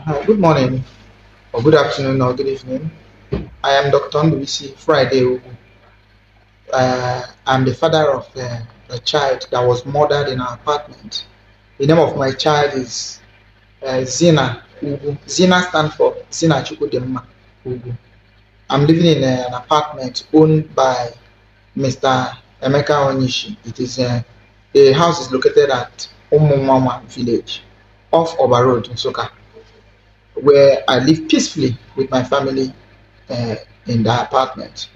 Good morning, or good afternoon, or good evening. I am Dr. Nduisi Friday Ugu. I'm the father of a child that was murdered in our apartment. The name of my child is Zina Ugu. Zina stands for Zina Chukudemma Ugu. I'm living in an apartment owned by Mr. Emeka Onishi. It is the house is located at Umumama village off Oba Road in Soka, where I live peacefully with my family in the apartment.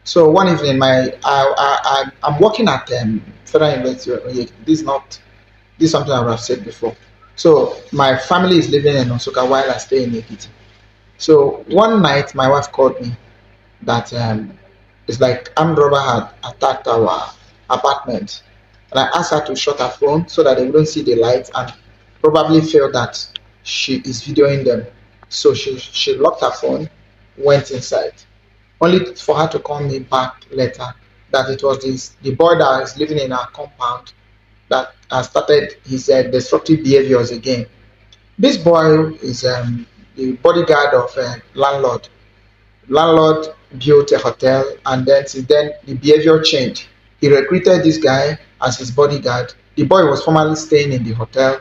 So one evening, I'm working at Federal University. This is something I would have said before. So my family is living in Osaka while I stay in Ekiti. So one night, my wife called me that it's like armed robber had attacked our apartment, and I asked her to shut her phone so that they wouldn't see the lights and probably feel that she is videoing them. So she locked her phone, went inside, only for her to call me back later that it was the boy that is living in our compound that has started his destructive behaviors again. This boy is the bodyguard of landlord. Landlord built a hotel, and then since then the behavior changed. He recruited this guy as his bodyguard. The boy was formerly staying in the hotel,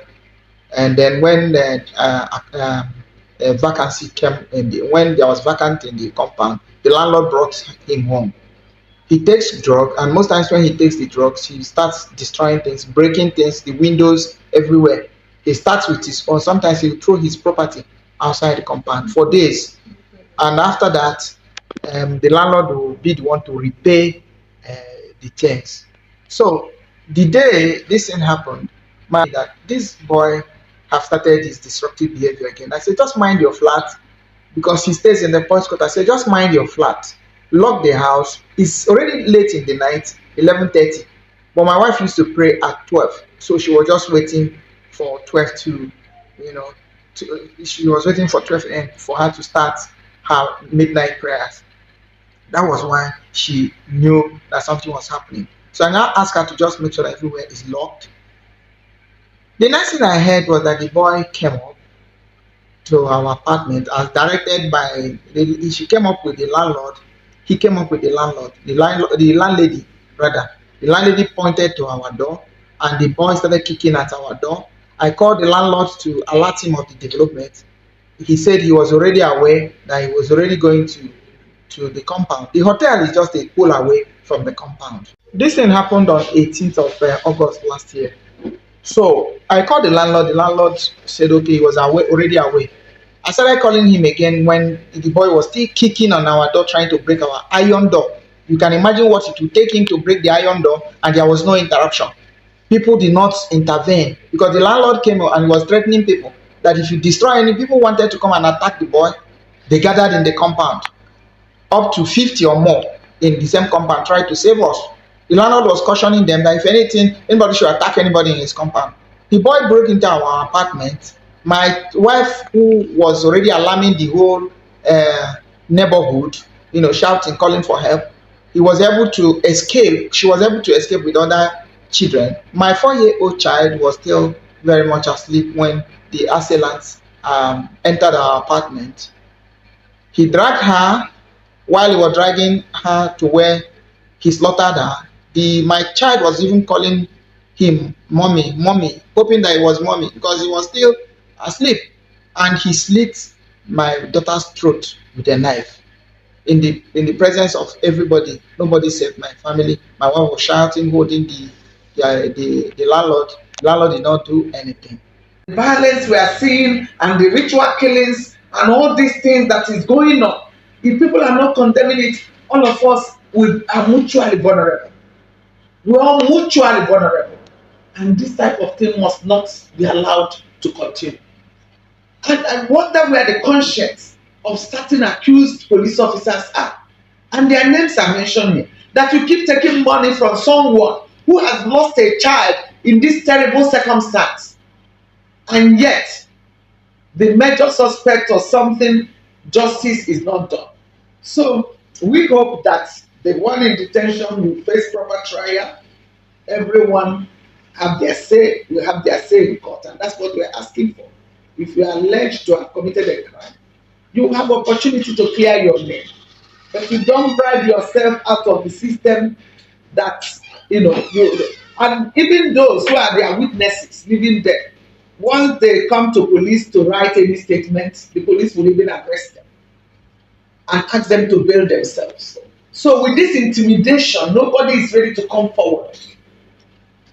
and then when a vacancy came when there was vacant in the compound, the landlord brought him home. He takes drug, and most times when he takes the drugs, he starts destroying things, breaking things, the windows everywhere. He starts with his own. Sometimes he'll throw his property outside the compound for days, and after that, the landlord will be the one to repay the things. So the day this thing happened, that this boy have started his destructive behavior again. I said, just mind your flat, because he stays in the postcode. I said, just mind your flat, lock the house. It's already late in the night, 11:30. But my wife used to pray at 12, so she was just waiting for 12 to, you know, she was waiting for 12 a.m. for her to start her midnight prayers. That was why she knew that something was happening. So I now asked her to just make sure that everywhere is locked. The next thing I heard was that the boy came up to our apartment as directed by she came up with the landlord. He came up with the landlord, the landlady rather. The landlady pointed to our door, and the boy started kicking at our door. I called the landlord to alert him of the development. He said he was already aware that he was already going to the compound. The hotel is just a pull away from the compound. This thing happened on 18th of August last year. So I called the landlord. The landlord said, okay, he was away, already away. I started calling him again when the boy was still kicking on our door, trying to break our iron door. You can imagine what it would take him to break the iron door, and there was no interruption. People did not intervene because the landlord came and was threatening people that if you destroy any, people wanted to come and attack the boy. They gathered in the compound, up to 50 or more in the same compound, tried to save us. The landlord was cautioning them that if anything, anybody should attack anybody in his compound. The boy broke into our apartment. My wife, who was already alarming the whole neighborhood, shouting, calling for help, he was able to escape. She was able to escape with other children. My 4-year-old child was still very much asleep when the assailants entered our apartment. He dragged her. While he was dragging her to where he slaughtered her, my child was even calling him mommy, mommy, hoping that it was mommy because he was still asleep. And he slit my daughter's throat with a knife in the presence of everybody. Nobody saved my family. My wife was shouting, holding the landlord. The landlord did not do anything. The violence we are seeing and the ritual killings and all these things that is going on, if people are not condemning it, all of us are mutually vulnerable. We are mutually vulnerable. And this type of thing must not be allowed to continue. And I wonder where the conscience of certain accused police officers are. And their names are mentioned here. That you keep taking money from someone who has lost a child in this terrible circumstance. And yet, the major suspect or something, justice is not done. So we hope that the one in detention will face proper trial. Everyone have their say, will have their say in court, and that's what we're asking for. if you are alleged to have committed a crime, you have opportunity to clear your name. But you don't bribe yourself out of the system that you, and even those who are their witnesses living there, once they come to police to write any statement, the police will even arrest them and ask them to bail themselves. So with this intimidation, nobody is ready to come forward.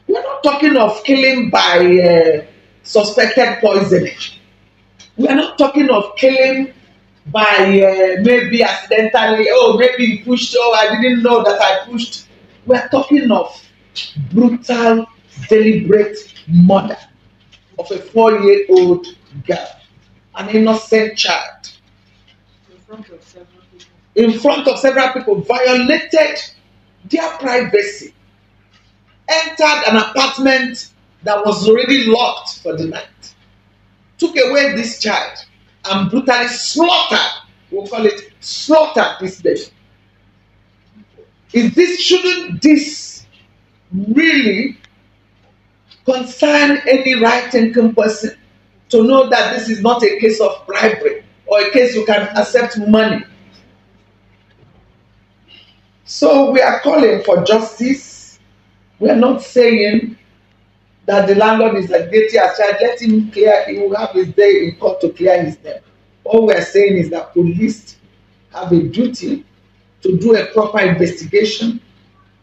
We're not talking of killing by suspected poisoning. We are not talking of killing by maybe accidentally, oh, maybe he pushed, oh, I didn't know that I pushed. We are talking of brutal, deliberate murder of a 4-year-old girl, an innocent child, in front of several people, violated their privacy, entered an apartment that was already locked for the night, took away this child, and brutally slaughtered, we'll call it slaughtered this baby. Shouldn't this really concern any right-thinking person to know that this is not a case of bribery or a case you can accept money? So we are calling for justice. We are not saying that the landlord is like guilty as charged. Let him clear. He will have his day in court to clear his name. All we are saying is that police have a duty to do a proper investigation,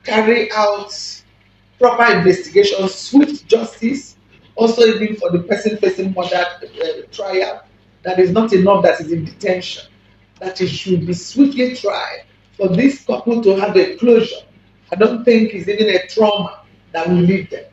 carry out proper investigation, swift justice, also even for the person facing murder trial. That is not enough that is in detention, that it should be swiftly tried for this couple to have a closure. I don't think it's even a trauma that will leave them.